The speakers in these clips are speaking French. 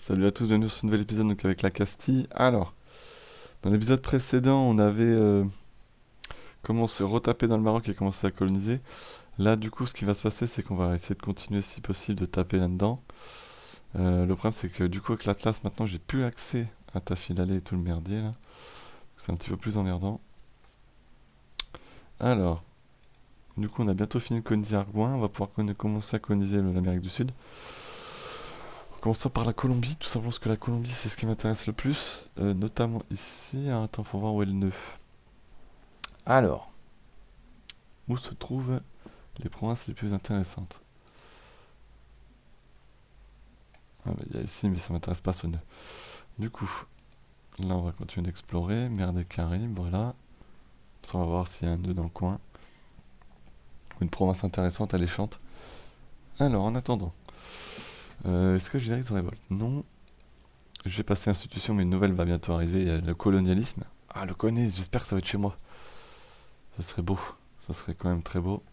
Salut à tous, bienvenue sur ce nouvel épisode donc avec la Castille. Alors, dans l'épisode précédent, on avait commencé à retaper dans le Maroc et commencé à coloniser. Là, du coup, ce qui va se passer, c'est qu'on va essayer de continuer, si possible, de taper là-dedans. Le problème, c'est que du coup, avec l'Atlas, maintenant, j'ai plus accès à Tafilale et tout le merdier là. C'est un petit peu plus emmerdant. Alors, du coup, on a bientôt fini de coloniser Argouin. On va pouvoir commencer à coloniser l'Amérique du Sud. Commençons par la Colombie, tout simplement parce que la Colombie c'est ce qui m'intéresse le plus, notamment ici. Alors, attends, faut voir où est le nœud. Alors, où se trouvent les provinces les plus intéressantes? Ah, bah, il y a ici, mais ça m'intéresse pas ce nœud. Du coup, là on va continuer d'explorer. Mer des Caraïbes, voilà. Ça, on va voir s'il y a un nœud dans le coin. Une province intéressante, alléchante. Alors, en attendant, est-ce que je dirige une révolte? Non. Je vais passer institution, mais une nouvelle va bientôt arriver. Il y a le colonialisme. Ah, le colonialisme, j'espère que ça va être chez moi. Ça serait beau. Ça serait quand même très beau.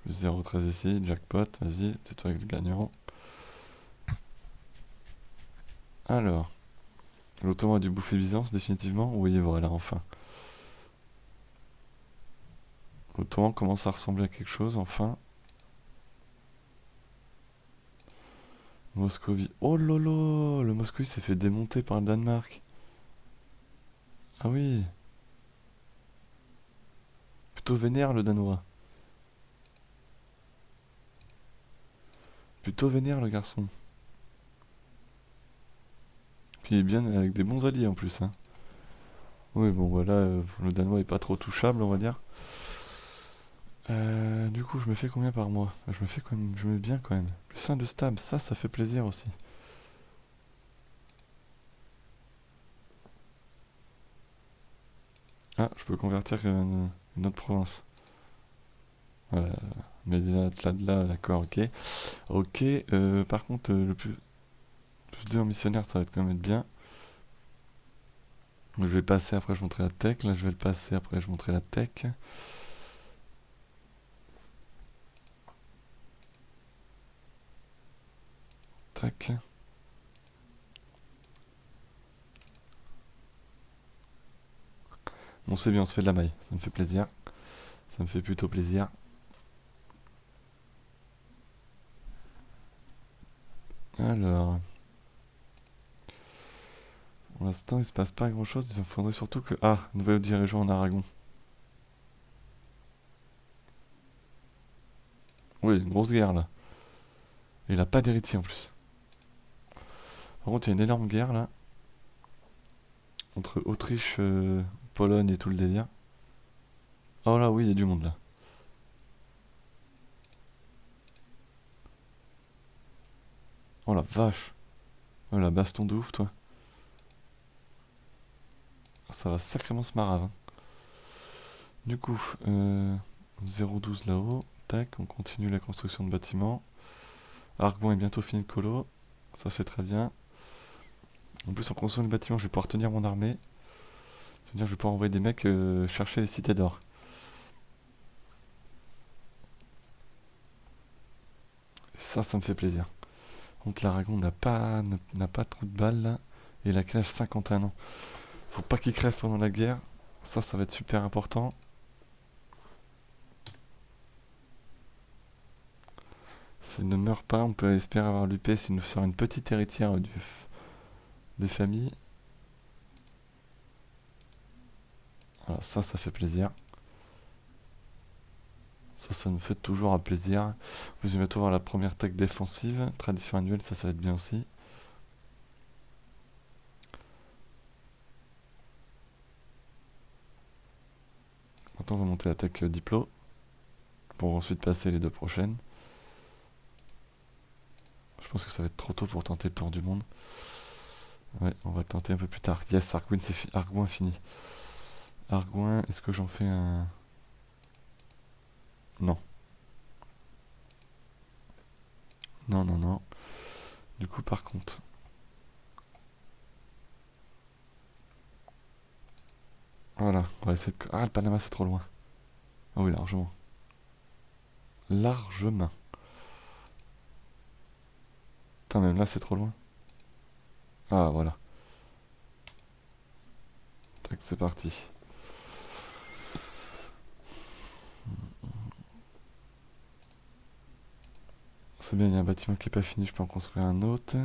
Plus 0,13 ici, jackpot, vas-y, c'est toi le gagnant. Alors, l'Ottoman a dû bouffer Byzance définitivement. Oui, voilà, enfin. L'Ottoman commence à ressembler à quelque chose, enfin. Moscovie. Oh lolo, le Moscovie s'est fait démonter par le Danemark. Ah oui, plutôt vénère le Danois. Plutôt vénère le garçon. Puis il est bien avec des bons alliés en plus, hein. Oui, bon voilà, le Danois est pas trop touchable, on va dire. Du coup, je me fais combien par mois? Je me fais quand même, je me mets bien quand même. Plus 1 de stab, ça fait plaisir aussi. Ah, je peux convertir une autre province. Mais là, d'accord, ok. Ok, par contre, le plus 2 en missionnaire, ça va quand même être bien. Je vais passer, après je montrer la tech. Là, je vais le passer, après je montrer la tech. Tac. Bon, c'est bien, on se fait de la maille. Ça me fait plaisir. Ça me fait plutôt plaisir. Alors, pour l'instant, il se passe pas grand chose. Il faudrait surtout que. Ah, nouvelle dirigeant en Aragon. Oui, une grosse guerre là. Et il a pas d'héritier en plus. Par contre, il y a une énorme guerre là. Entre Autriche, Pologne et tout le délire. Oh là, oui, il y a du monde là. Oh la vache. Oh la baston de ouf, toi. Ça va sacrément se marave, hein. Du coup, 0,12 là-haut. Tac, on continue la construction de bâtiments. Argon est bientôt fini de colo. Ça, c'est très bien. En plus, en construisant le bâtiment, je vais pouvoir tenir mon armée. C'est-à-dire, je vais pouvoir envoyer des mecs chercher les cités d'or. Ça me fait plaisir. Contre l'Aragon n'a pas trop de balles là. Et il a quel âge? 51 ans. Faut pas qu'il crève pendant la guerre. Ça va être super important. S'il ne meurt pas, on peut espérer avoir l'UP s'il nous sort une petite héritière des familles. Voilà, ça fait plaisir. Ça me fait toujours un plaisir. Vous allez bientôt voir la première tech défensive. Tradition annuelle, ça va être bien aussi. Maintenant, on va monter la tech diplo. Pour ensuite passer les deux prochaines. Je pense que ça va être trop tôt pour tenter le tour du monde. Ouais, on va le tenter un peu plus tard. Yes, Argouin fini. Argouin, est-ce que j'en fais un... Non. Non, non, non. Du coup, par contre... Voilà, on va essayer de... Ah, le Panama, c'est trop loin. Ah oui, largement. largement. Putain, même là, c'est trop loin. Ah, voilà. Tac, c'est parti. C'est bien, il y a un bâtiment qui est pas fini, je peux en construire un autre.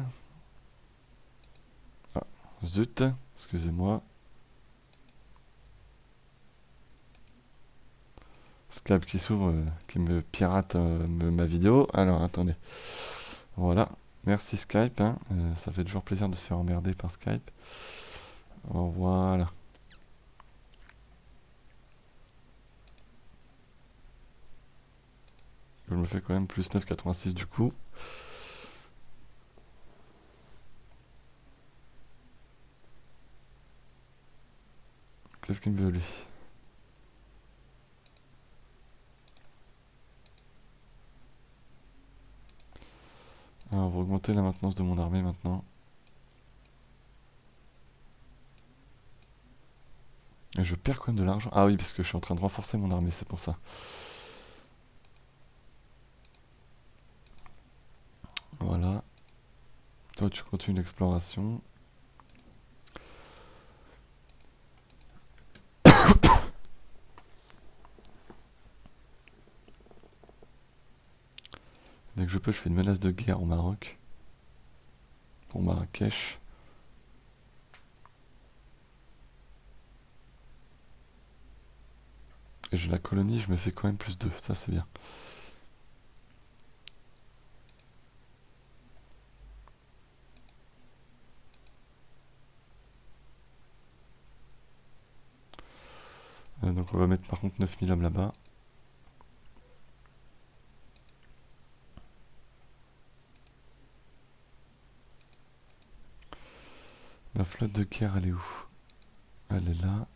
Ah, zut, excusez-moi. Skype qui s'ouvre, qui me pirate ma vidéo. Alors, attendez. Voilà. Merci Skype, hein. Ça fait toujours plaisir de se faire emmerder par Skype. Oh, voilà. Je me fais quand même plus 9,86 du coup. Qu'est-ce qu'il me veut lui? Alors, on va augmenter la maintenance de mon armée maintenant. Et je perds quand même de l'argent. Ah oui, parce que je suis en train de renforcer mon armée, c'est pour ça. Voilà. Toi, tu continues l'exploration. Dès que je peux, je fais une menace de guerre au Maroc. Pour Marrakech. Et j'ai la colonie, je me fais quand même plus 2. Ça, c'est bien. Donc, on va mettre par contre 9000 hommes là-bas. Ma flotte de guerre, elle est où? Elle est là.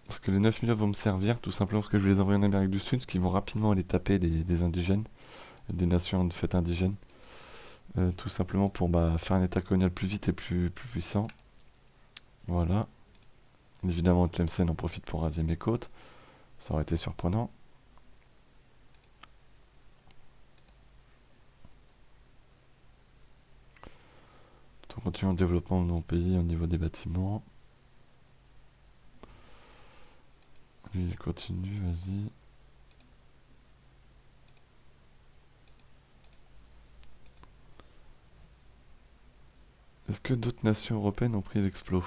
Parce que les 9000 hommes vont me servir, tout simplement parce que je vais les envoyer en Amérique du Sud, qui vont rapidement aller taper des indigènes, des nations de fait indigènes. Tout simplement pour faire un état colonial plus vite et plus puissant. Voilà. Évidemment, Tlemcen en profite pour raser mes côtes. Ça aurait été surprenant. On continue le développement de mon pays au niveau des bâtiments. Lui, il continue, vas-y. Est-ce que d'autres nations européennes ont pris l'explo?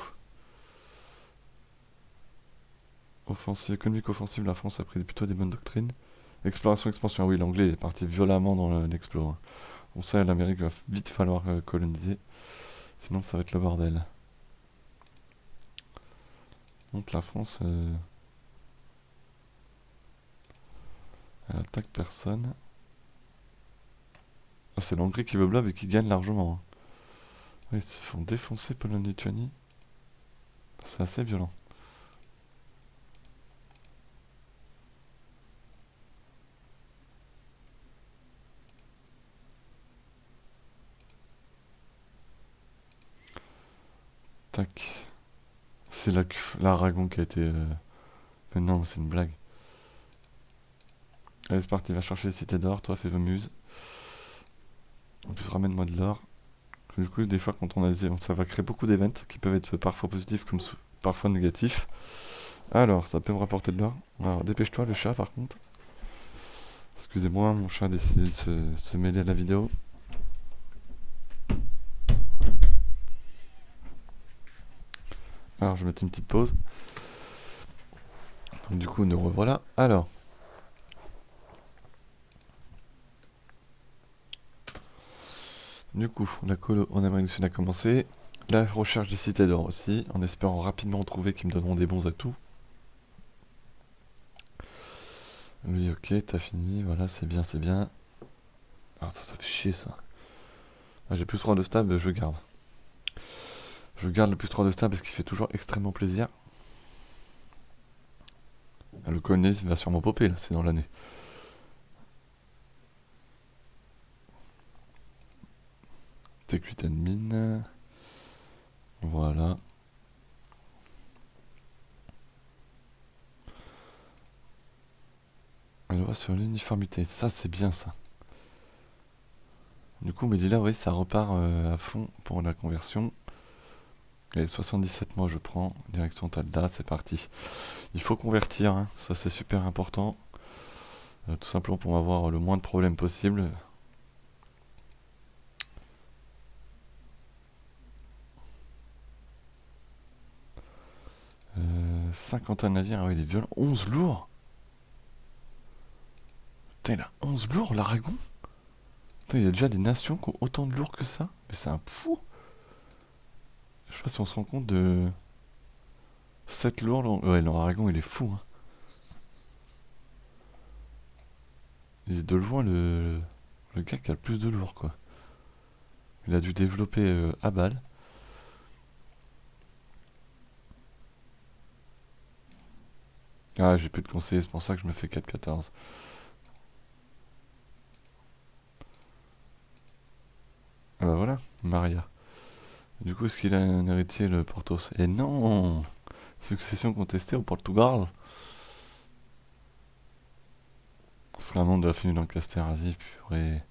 Offensive, économique offensive, la France a pris plutôt des bonnes doctrines. Exploration, expansion, oui, l'anglais est parti violemment dans l'explo. Hein. Bon, ça, l'Amérique va vite falloir coloniser. Sinon, ça va être le bordel. Donc la France, elle attaque personne. Ah, c'est l'Hongrie qui veut blob et qui gagne largement. Hein. Oui, ils se font défoncer Pologne-Lituanie. C'est assez violent. Tac. C'est l'Aragon qui a été... Mais non, c'est une blague. Allez, c'est parti, va chercher les cités d'or, toi, fais vos muses. En plus, ramène-moi de l'or. Du coup, des fois, quand on a ça va créer beaucoup d'événements qui peuvent être parfois positifs comme parfois négatifs. Alors, ça peut me rapporter de l'or. Alors, dépêche-toi, le chat, par contre. Excusez-moi, mon chat a décidé de se mêler à la vidéo. Alors, je vais mettre une petite pause. Donc, du coup, nous revoilà. Alors. Du coup, la colo en Amérique du Sud a commencé. La recherche des cités d'or aussi, en espérant rapidement trouver qui me donneront des bons atouts. Oui, ok, t'as fini, voilà, c'est bien, c'est bien. Alors ça fait chier ça. Ah, j'ai plus 3 de stab, je garde. Je garde le plus 3 de stab parce qu'il fait toujours extrêmement plaisir. Ah, le colonialisme va sûrement popper là, c'est dans l'année. Tech8 admin. Voilà. La loi sur l'uniformité, ça c'est bien ça. Du coup, mais là, oui, ça repart à fond pour la conversion. Et 77 mois, je prends. Direction Tadla, c'est parti. Il faut convertir, hein, ça c'est super important. Tout simplement pour avoir le moins de problèmes possible. 51 navires, ah oui, il est violent. 11 lourds. Putain, il a 11 lourds, l'Aragon. Putain, il y a déjà des nations qui ont autant de lourds que ça. Mais c'est un fou. Je sais pas si on se rend compte de 7 lourds. Ouais, l'Aragon, il est fou. Hein. Il est de loin le gars qui a le plus de lourds, quoi. Il a dû développer à balle. Ah, j'ai plus de conseillers, c'est pour ça que je me fais 4-14. Ah bah voilà, Maria. Du coup, est-ce qu'il a un héritier, le Portos? Et non! Succession contestée au Portugal. Ce sera un nom de la famille Lancaster, vas-y, purée.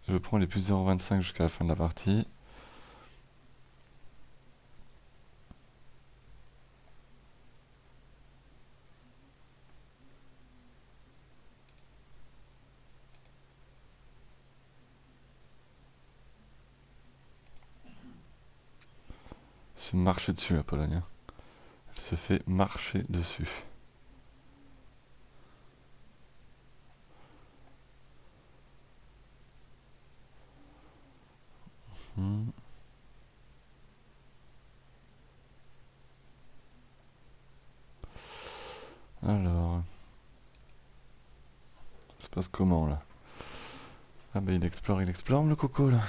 Je prends les plus 0,25 jusqu'à la fin de la partie. Se marcher dessus, la Pologne. Hein. Elle se fait marcher dessus. Hmm. Alors, ça se passe comment là? Ah bah il explore le coco là.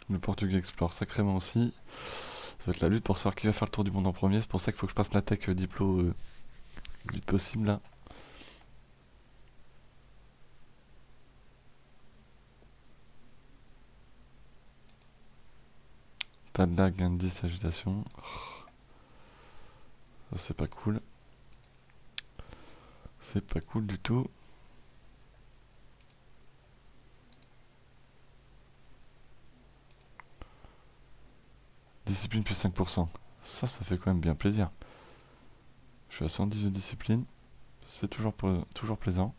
Le Portugais explore sacrément aussi. Ça va être la lutte pour savoir qui va faire le tour du monde en premier. C'est pour ça qu'il faut que je passe la tech diplo le vite possible là. T'as de lag, gain de 10, agitation. Ça c'est pas cool. C'est pas cool du tout. Discipline plus 5%. Ça fait quand même bien plaisir. Je suis à 110 de discipline. C'est toujours plaisant.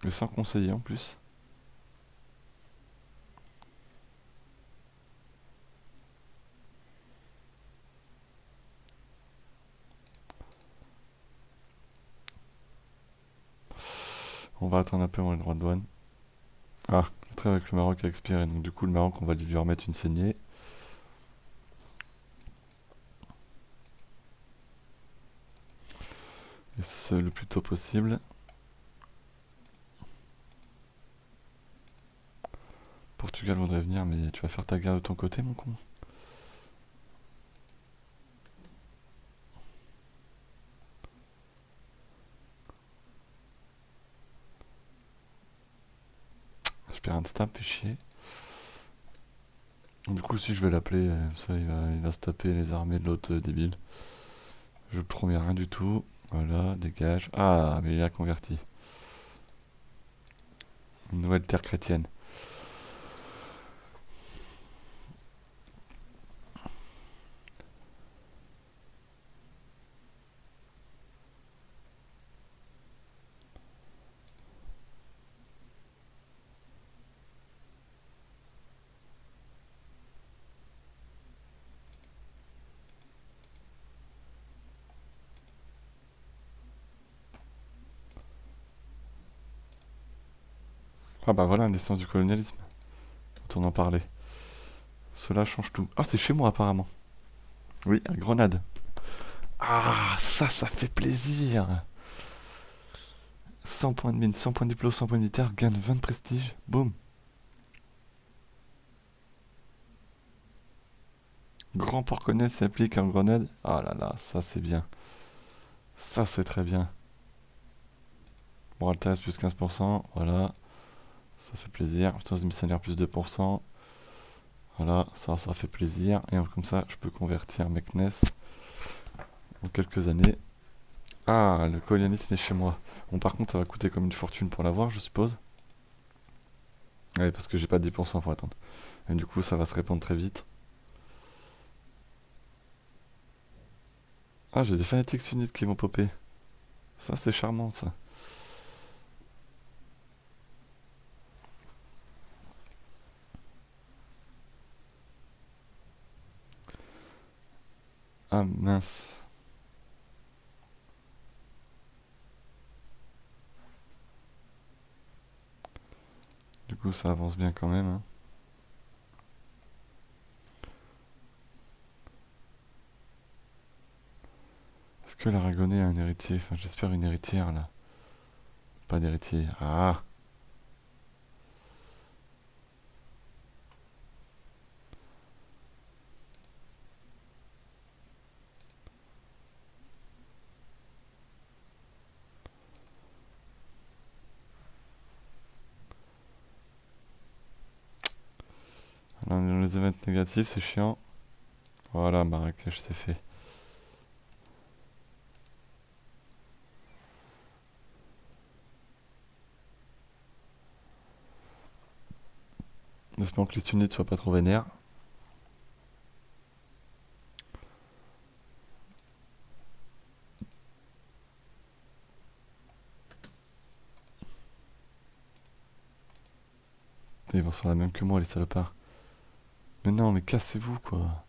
Et sans conseiller en plus. On va attendre un peu avant les droits de douane. Ah, le trêve avec le Maroc a expiré. Donc du coup le Maroc on va lui remettre une saignée. Et ce le plus tôt possible. Portugal voudrait venir mais tu vas faire ta guerre de ton côté mon con. Je perds un stab, fait chier. Du coup si je vais l'appeler, ça il va se taper les armées de l'autre débile. Je promets rien du tout. Voilà, dégage. Ah, mais il a converti. Une nouvelle terre chrétienne. Ah bah voilà, naissance du colonialisme. Dont on en parlait. Cela change tout. Ah, c'est chez moi apparemment. Oui, à Grenade. Ah, ça fait plaisir. 100 points de mine, 100 points de diplôme, 100 points de militaire, gagne 20 de prestige. Boum. Grand port connaître s'applique en Grenade. Ah là là, ça c'est bien. Ça c'est très bien. Moral terrestre plus 15%, voilà. Ça fait plaisir. Puissance des missionnaires plus 2%. Voilà, ça fait plaisir. Et comme ça, je peux convertir Meknes en quelques années. Ah, le colonialisme est chez moi. Bon, par contre, ça va coûter comme une fortune pour l'avoir, je suppose. Ouais, parce que j'ai pas 10%, faut attendre. Et du coup, ça va se répandre très vite. Ah, j'ai des fanatiques sunnites qui vont popper. Ça, c'est charmant, ça. Ah, mince. Du coup, ça avance bien quand même, hein. Est-ce que l'Aragonais a un héritier? Enfin, j'espère une héritière, là. Pas d'héritier. Ah! Dans les événements négatifs, c'est chiant. Voilà, Marrakech, c'est fait. Espérons que les sunnites soient pas trop vénères. Ils vont sur la même que moi, les salopards. Mais non, mais cassez-vous, quoi.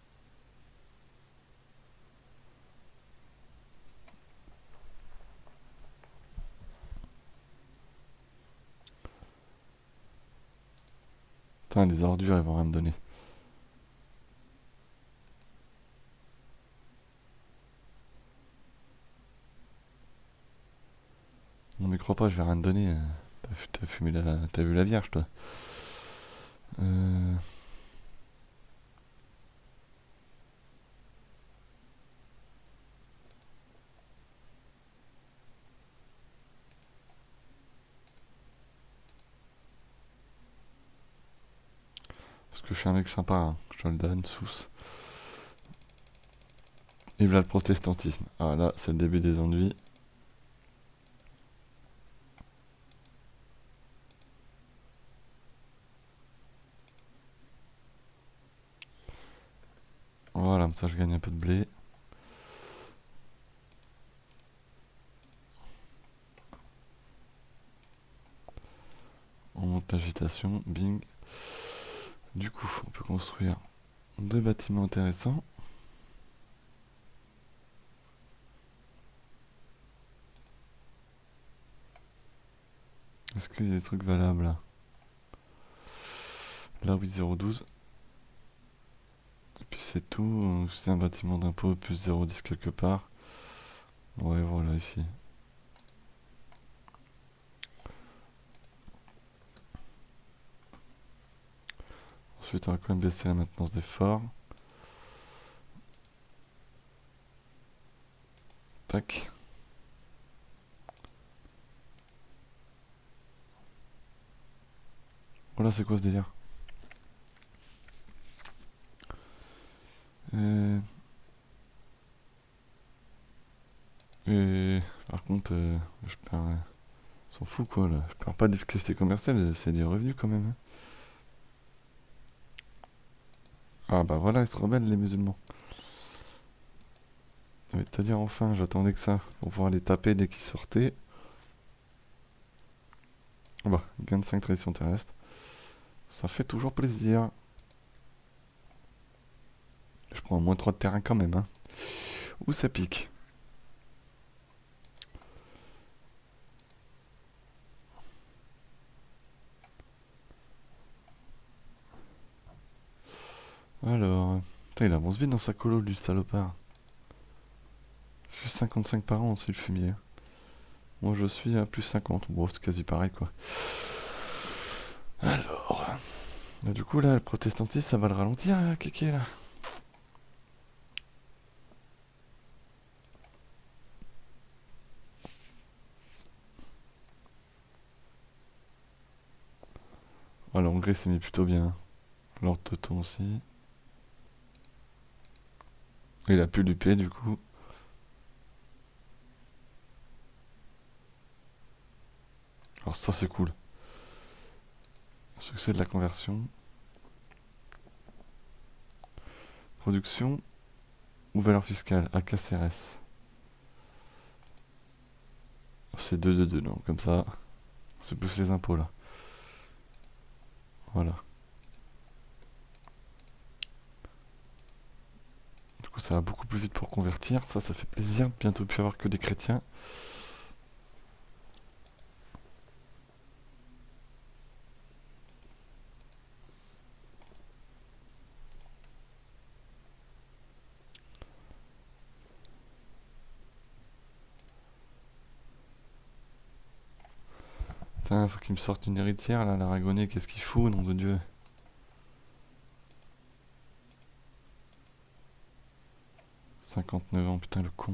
Putain, les ordures, ils vont rien me donner. Non, mais crois pas, je vais rien te donner. T'as vu la Vierge, toi. Euh... Parce que je suis un mec sympa, hein. Je te le donne, sous. Et voilà le protestantisme. Ah là, c'est le début des ennuis. Voilà, comme ça je gagne un peu de blé. On monte l'agitation, bing. Du coup, on peut construire deux bâtiments intéressants. Est-ce qu'il y a des trucs valables là? Là, oui, 0,12. Et puis c'est tout. C'est un bâtiment d'impôt plus 0,10 quelque part. Ouais, voilà, ici. Ensuite, on va quand même baisser la maintenance des forts. Tac. Oh là, c'est quoi ce délire? Euh... Et par contre, je perds. Ils sont fous quoi là. Je perds pas d'efficacité commerciale, c'est des revenus quand même, hein. Ah bah voilà, ils se rebellent les musulmans. C'est-à-dire enfin, j'attendais que ça pour pouvoir les taper dès qu'ils sortaient. Ah bah, gain de 5 traditions terrestres. Ça fait toujours plaisir. Je prends moins 3 de terrain quand même, hein. Où ça pique. Alors. Putain, il avance vite dans sa colo, lui, le salopard. Plus 55 par an, c'est le fumier. Moi, je suis à plus 50. Bon, c'est quasi pareil, quoi. Alors. Bah, du coup, là, le protestantisme, ça va le ralentir, Kéké, là. Oh, la Hongrie s'est mis plutôt bien. Lord Teuton aussi. Il a pu l'UP du coup. Alors ça c'est cool. Succès de la conversion. Production ou valeur fiscale, AKCRS. C'est 2 non, comme ça, c'est plus les impôts là. Voilà. Du coup, ça va beaucoup plus vite pour convertir. Ça fait plaisir. Bientôt plus avoir que des chrétiens. Putain, faut qu'il me sorte une héritière là, l'Aragonais, qu'est-ce qu'il fout, nom de Dieu. « 59 ans, putain le con.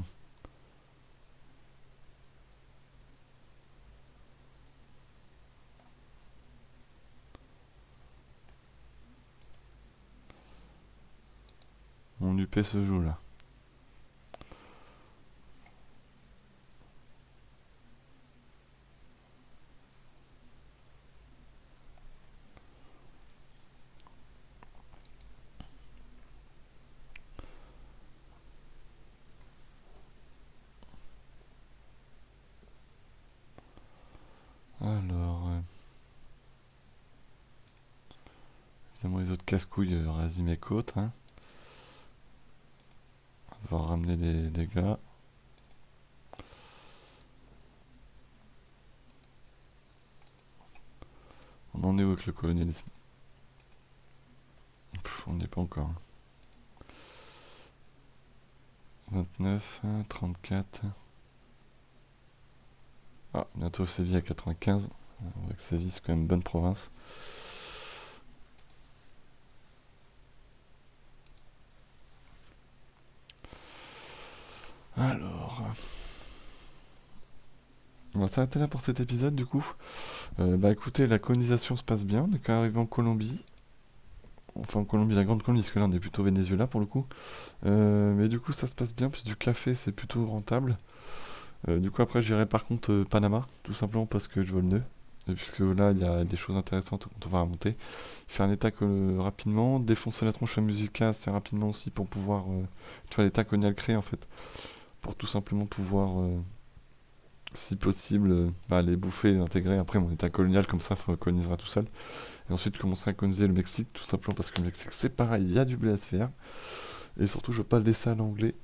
Mon UP se joue là. Alors... évidemment les autres casse-couilles rasent mes côtes. Hein. On va devoir ramener des dégâts. On en est où avec le colonialisme? On n'y est pas encore. 29, 34. Ah, bientôt Séville à 95. On voit que Séville c'est quand même une bonne province. Alors... on va s'arrêter là pour cet épisode du coup. Bah écoutez, la colonisation se passe bien. On est quand même arrivé en Colombie. Enfin en Colombie, la grande Colombie, parce que là on est plutôt Venezuela pour le coup. Mais du coup ça se passe bien, parce que du café c'est plutôt rentable. Du coup après j'irai par contre Panama, tout simplement parce que je veux le nœud. Et puisque là il y a des choses intéressantes quand on va remonter. Faire un état rapidement, défoncer la tronche à Musica assez rapidement aussi pour pouvoir... tu vois l'état colonial créé en fait. Pour tout simplement pouvoir... si possible, les bouffer, les intégrer. Après, mon état colonial, comme ça, colonisera tout seul. Et ensuite, commencer à coloniser le Mexique, tout simplement parce que le Mexique, c'est pareil, il y a du blé à se faire. Et surtout, je veux pas le laisser à l'anglais.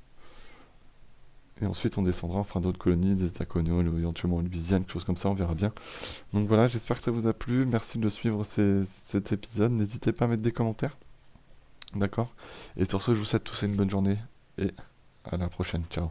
Et ensuite, on descendra, on fera d'autres colonies, des états coloniaux, éventuellement une Louisiane, quelque chose comme ça, on verra bien. Donc voilà, j'espère que ça vous a plu. Merci de suivre cet épisode. N'hésitez pas à mettre des commentaires. D'accord? Et sur ce, je vous souhaite tous une bonne journée. Et à la prochaine. Ciao.